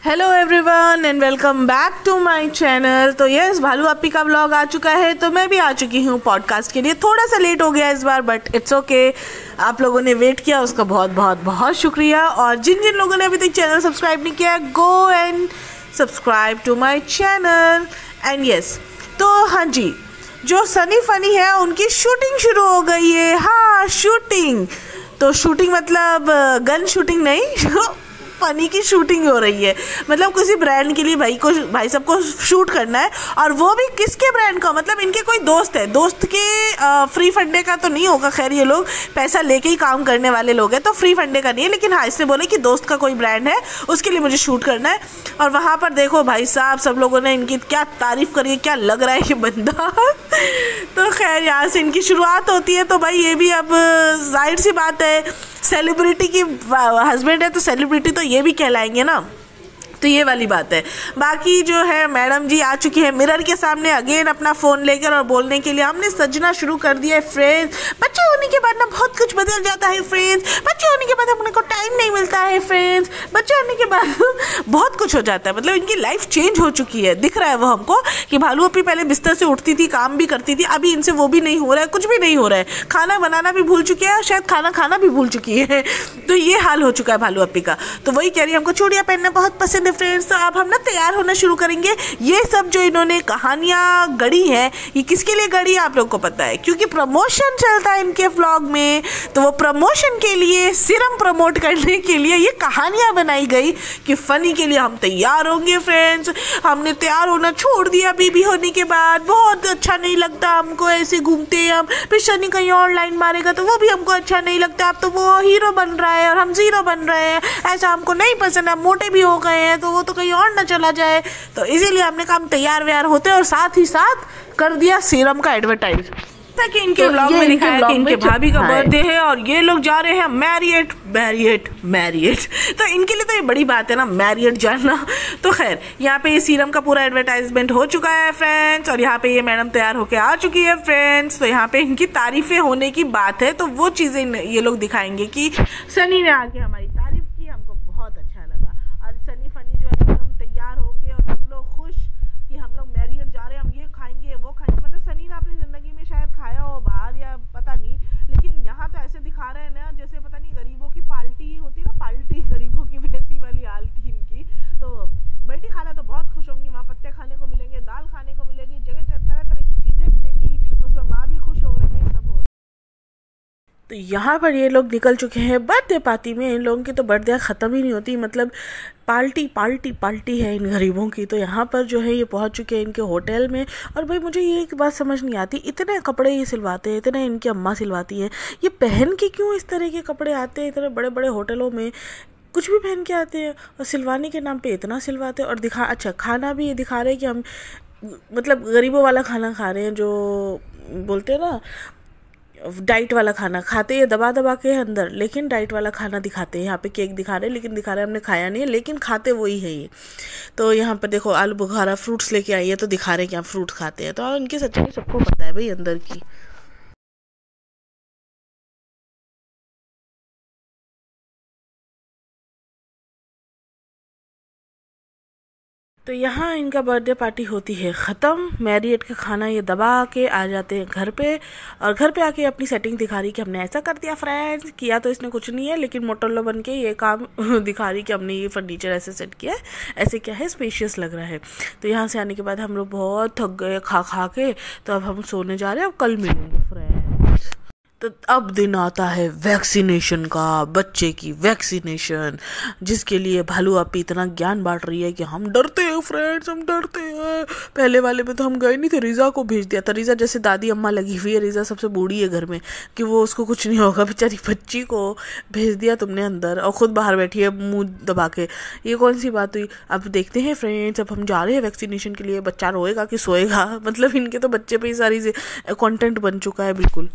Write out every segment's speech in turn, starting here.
Hello everyone and welcome back to my channel. तो yes, Bhalu Appi का vlog आ चुका है, तो मैं भी आ चुकी हूँ पॉडकास्ट के लिए। थोड़ा सा लेट हो गया इस बार, बट इट्स ओके। आप लोगों ने वेट किया, उसका बहुत बहुत बहुत शुक्रिया। और जिन जिन लोगों ने अभी तक चैनल सब्सक्राइब नहीं किया, go and subscribe to my channel. And yes, तो हाँ जी, जो सनी फनी है उनकी शूटिंग शुरू हो गई है। हाँ, शूटिंग तो शूटिंग मतलब गन शूटिंग नहीं, फनी की शूटिंग हो रही है। मतलब किसी ब्रांड के लिए भाई सबको शूट करना है, और वो भी किसके ब्रांड का, मतलब इनके कोई दोस्त है, दोस्त के फ्री फंडे का तो नहीं होगा। खैर, ये लोग पैसा लेके ही काम करने वाले लोग हैं, तो फ्री फंडे का नहीं है। लेकिन हाँ, इसने बोले कि दोस्त का कोई ब्रांड है, उसके लिए मुझे शूट करना है। और वहाँ पर देखो भाई साहब, सब लोगों ने इनकी क्या तारीफ करी है, क्या लग रहा है ये बंदा। तो खैर, यहाँ से इनकी शुरुआत होती है। तो भाई ये भी अब जाहिर सी बात है, सेलिब्रिटी की हस्बैंड है तो सेलिब्रिटी तो ये भी कहलाएंगे ना। तो ये वाली बात है। बाकी जो है, मैडम जी आ चुकी है मिरर के सामने अगेन अपना फ़ोन लेकर, और बोलने के लिए हमने सजना शुरू कर दिया है। फ्रेंड्स, बच्चे होने के बाद ना बहुत कुछ बदल जाता है फ्रेंड्स। बच्चे होने के बाद अपने को टाइम नहीं मिलता है फ्रेंड्स। बच्चे होने के बाद बहुत कुछ हो जाता है। मतलब इनकी लाइफ चेंज हो चुकी है। दिख रहा है वो हमको कि भालू अप्पी पहले बिस्तर से उठती थी, काम भी करती थी, अभी इनसे वो भी नहीं हो रहा है, कुछ भी नहीं हो रहा है। खाना बनाना भी भूल चुकी है, शायद खाना खाना भी भूल चुकी है। तो ये हाल हो चुका है भालू अप्पी का। तो वही कह रही है, हमको चूड़ियाँ पहनना बहुत पसंद है फ्रेंड्स। तो अब हम ना तैयार होना शुरू करेंगे। ये सब जो इन्होंने कहानियां गढ़ी है, ये किसके लिए गढ़ी है आप लोग को पता है, क्योंकि प्रमोशन चलता है इनके व्लॉग में। तो वो प्रमोशन के लिए, सीरम प्रमोट करने के लिए ये कहानियां बनाई गई कि फनी के लिए हम तैयार होंगे फ्रेंड्स। हमने तैयार होना छोड़ दिया बेबी होने के बाद, बहुत अच्छा नहीं लगता हमको ऐसे घूमते हम। फिर शनि कहीं और लाइन मारेगा तो वो भी हमको अच्छा नहीं लगता। अब तो वो हीरो बन रहा है और हम जीरो बन रहे हैं, ऐसा हमको नहीं पसंद। हम मोटे भी हो गए हैं, तो वो तो कहीं और ना चला जाए। तो इसीलिए हमने कहा हम तैयार व्यार होते, और साथ ही साथ कर दिया सीरम का एडवर्टाइज। कि इनके व्लॉग में लिखा है कि इनके भाभी का बर्थडे है और ये लोग जा रहे हैं मैरियट। तो इनके लिए तो ये बड़ी बात है ना, मैरियट जाना। तो खैर, यहाँ पे ये सीरम का पूरा एडवर्टाइजमेंट हो चुका है फ्रेंड्स, और यहाँ पे ये मैडम तैयार होके आ चुकी है फ्रेंड्स। तो यहाँ पे इनकी तारीफें होने की बात है, तो वो चीजें ये लोग दिखाएंगे कि सनी ने आके हमारी तारीफ की, हमको बहुत अच्छा लगा। और सनी फनी जो है एकदम तैयार होके, और सब लोग खुश कि हम लोग मैरियट जा रहे हैं, हम ये खाएंगे वो खाएंगे। मतलब सनी ने अपनी जिंदगी में शायद खाया हो बाहर या पता नहीं, लेकिन यहाँ तो ऐसे दिखा रहे हैं ना जैसे पता नहीं गरीबों की पार्टी होती है ना, पार्टी गरीबों की, वैसी वाली हाल थी इनकी। तो बेटी खाला तो बहुत खुश होंगी, वहाँ पत्ते खाने को मिलेंगे, दाल खाने को मिलेगी, जगह तरह तरह की चीजें मिलेंगी, उसमें माँ भी खुश हो रही है, सब हो रहा है। तो यहाँ पर ये लोग निकल चुके हैं बर्थडे पार्टी में। इन लोगों की तो बर्थडे ख़त्म ही नहीं होती, मतलब पार्टी पार्टी पार्टी है इन गरीबों की। तो यहाँ पर जो है ये पहुँच चुके हैं इनके होटल में। और भाई मुझे ये एक बात समझ नहीं आती, इतने कपड़े ये सिलवाते हैं, इतने इनकी अम्मा सिलवाती हैं, ये पहन के क्यों इस तरह के कपड़े आते हैं इतने बड़े बड़े होटलों में, कुछ भी पहन के आते हैं, और सिलवाने के नाम पे इतना सिलवाते हैं। और अच्छा, खाना भी ये दिखा रहे हैं कि हम मतलब गरीबों वाला खाना खा रहे हैं, जो बोलते हैं ना डाइट वाला खाना खाते हैं दबा दबा के अंदर, लेकिन डाइट वाला खाना दिखाते हैं। यहाँ पे केक दिखा रहे हैं, लेकिन दिखा रहे हैं हमने खाया नहीं है, लेकिन खाते वही है ये। तो यहाँ पर देखो आलू बुखारा फ्रूट्स लेके आई है, तो दिखा रहे हैं कि हम फ्रूट खाते हैं। तो इनकी सच्चाई सबको पता है भाई अंदर की। तो यहाँ इनका बर्थडे पार्टी होती है ख़त्म। मैरियट का खाना ये दबा के आ जाते हैं घर पे, और घर पे आके अपनी सेटिंग दिखा रही कि हमने ऐसा कर दिया फ्रेंड्स। किया तो इसने कुछ नहीं है, लेकिन मोटल्लो बन के ये काम दिखा रही कि हमने ये फर्नीचर ऐसे सेट किया है, ऐसे क्या है, स्पेशियस लग रहा है। तो यहाँ से आने के बाद हम लोग बहुत थक गए खा खा के, तो अब हम सोने जा रहे हैं। अब कल मिलेंगे फ्रेंड्स। तो अब दिन आता है वैक्सीनेशन का, बच्चे की वैक्सीनेशन, जिसके लिए भालू अप्पी इतना ज्ञान बांट रही है कि हम डरते हैं फ्रेंड्स, हम डरते हैं। पहले वाले में तो हम गए नहीं थे, रीज़ा को भेज दिया था। रीज़ा जैसे दादी अम्मा लगी हुई है, रीज़ा सबसे बूढ़ी है घर में, कि वो उसको कुछ नहीं होगा, बेचारी बच्ची को भेज दिया तुमने अंदर, और खुद बाहर बैठी है मुँह दबा के। ये कौन सी बात हुई। अब देखते हैं फ्रेंड्स, अब हम जा रहे हैं वैक्सीनेशन के लिए। बच्चा रोएगा कि सोएगा, मतलब इनके तो बच्चे पे ही सारी कॉन्टेंट बन चुका है बिल्कुल।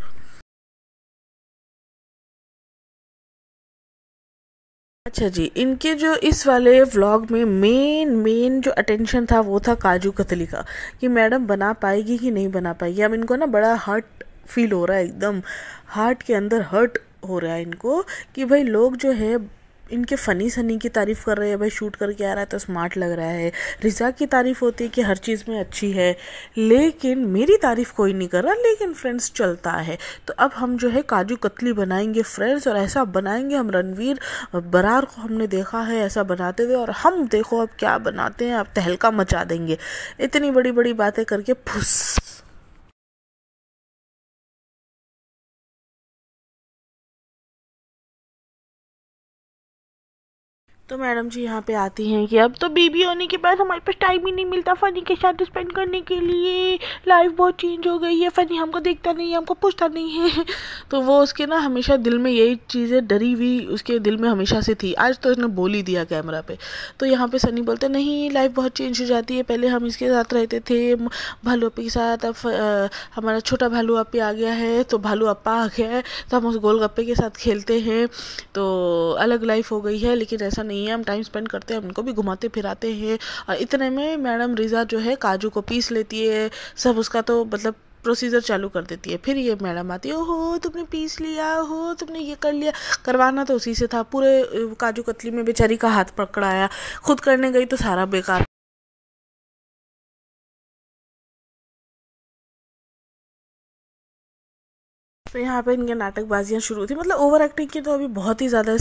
अच्छा जी, इनके जो इस वाले व्लॉग में मेन जो अटेंशन था वो था काजू कतली का, कि मैडम बना पाएगी कि नहीं बना पाएगी। अब इनको ना बड़ा हर्ट फील हो रहा है, एकदम हार्ट के अंदर हर्ट हो रहा है इनको, कि भाई लोग जो है इनके फ़नी सनी की तारीफ़ कर रहे हैं, भाई शूट करके आ रहा है तो स्मार्ट लग रहा है। रिजा की तारीफ़ होती है कि हर चीज़ में अच्छी है, लेकिन मेरी तारीफ़ कोई नहीं कर रहा, लेकिन फ्रेंड्स चलता है। तो अब हम जो है काजू कतली बनाएंगे फ्रेंड्स, और ऐसा बनाएंगे हम रणवीर बरार को हमने देखा है ऐसा बनाते हुए, और हम देखो अब क्या बनाते हैं, अब तहलका मचा देंगे इतनी बड़ी बड़ी बातें करके फुस। तो मैडम जी यहाँ पे आती हैं कि अब तो बेबी होने के बाद हमारे पास टाइम ही नहीं मिलता फ़नी के साथ स्पेंड करने के लिए, लाइफ बहुत चेंज हो गई है, फ़नी हमको देखता नहीं है, हमको पूछता नहीं है। तो वो उसके ना हमेशा दिल में यही चीज़ें डरी हुई उसके दिल में हमेशा से थी, आज तो इसने बोल ही दिया कैमरा पे। तो यहाँ पे सनी बोलते नहीं लाइफ बहुत चेंज हो जाती है, पहले हम इसके साथ रहते थे भालू अपी के साथ, अब हमारा छोटा भालू अपी आ गया है तो भालू अप्पा आ गया है, तो हम उस गोलगप्पे के साथ खेलते हैं, तो अलग लाइफ हो गई है। लेकिन ऐसा नहीं है, हम टाइम स्पेंड करते हैं, उनको भी घुमाते फिराते हैं। और इतने में मैडम रिजा जो है काजू को पीस लेती है, सब उसका तो मतलब प्रोसीजर चालू कर देती है। फिर ये मैडम आती है, ओहो तुमने पीस लिया, हो तुमने ये कर लिया, करवाना तो उसी से था, पूरे काजू कतली में बेचारी का हाथ पकड़ाया, खुद करने गई तो सारा बेकार। तो यहाँ पे इनके नाटकबाजियाँ शुरू थी, मतलब ओवर एक्टिंग की तो अभी बहुत ही ज़्यादा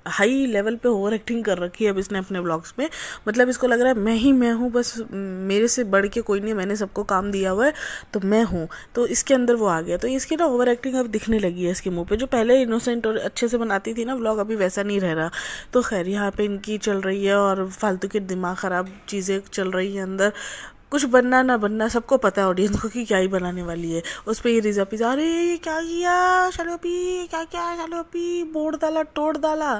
हाई लेवल पे ओवर एक्टिंग कर रखी है अब इसने अपने व्लॉग्स में। मतलब इसको लग रहा है मैं हूँ, बस मेरे से बढ़ के कोई नहीं, मैंने सबको काम दिया हुआ है तो मैं हूँ, तो इसके अंदर वो आ गया। तो इसकी ना ओवर एक्टिंग अब दिखने लगी है इसके मुँह पे, जो पहले इनोसेंट और अच्छे से बनाती थी ना व्लॉग, अभी वैसा नहीं रह रहा। तो खैर यहाँ पे इनकी चल रही है और फालतू के दिमाग ख़राब चीज़ें चल रही है अंदर, कुछ बनना ना बनना सबको पता है ऑडियंस को कि क्या ही बनाने वाली है। उस पर ये रिजा पिजा, अरे ये क्या किया चलो पी, क्या क्या चलो पी, बोड़ डाला तोड़ डाला।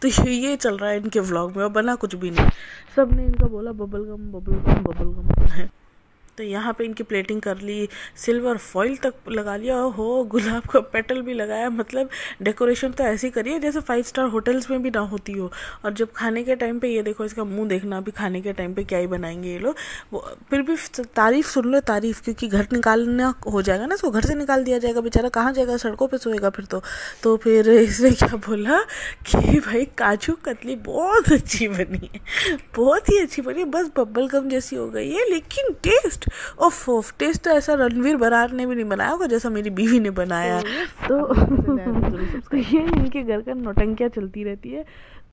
तो ये चल रहा है इनके व्लॉग में, और बना कुछ भी नहीं। सब ने इनका बोला bubble gum bubble gum bubble gum है। तो यहाँ पे इनकी प्लेटिंग कर ली, सिल्वर फॉइल तक लगा लिया, हो गुलाब का पेटल भी लगाया, मतलब डेकोरेशन तो ऐसी करी है जैसे 5 स्टार होटल्स में भी ना होती हो। और जब खाने के टाइम पे ये देखो इसका मुंह देखना, अभी खाने के टाइम पे क्या ही बनाएंगे ये लोग। वो फिर भी तारीफ सुन लो तारीफ, क्योंकि घर निकालना हो जाएगा ना, इसको घर से निकाल दिया जाएगा, बेचारा कहाँ जाएगा, सड़कों पर सोएगा फिर तो फिर इसने क्या बोला कि भाई काजू कतली बहुत अच्छी बनी है, बहुत ही अच्छी बनी है, बस बब्बल गम जैसी हो गई है, लेकिन टेस्ट ऑफ टेस्ट तो ऐसा रणवीर बरार ने भी नहीं बनाया होगा जैसा मेरी बीवी ने बनाया। तो ये इनके घर का नौटंकियाँ चलती रहती है।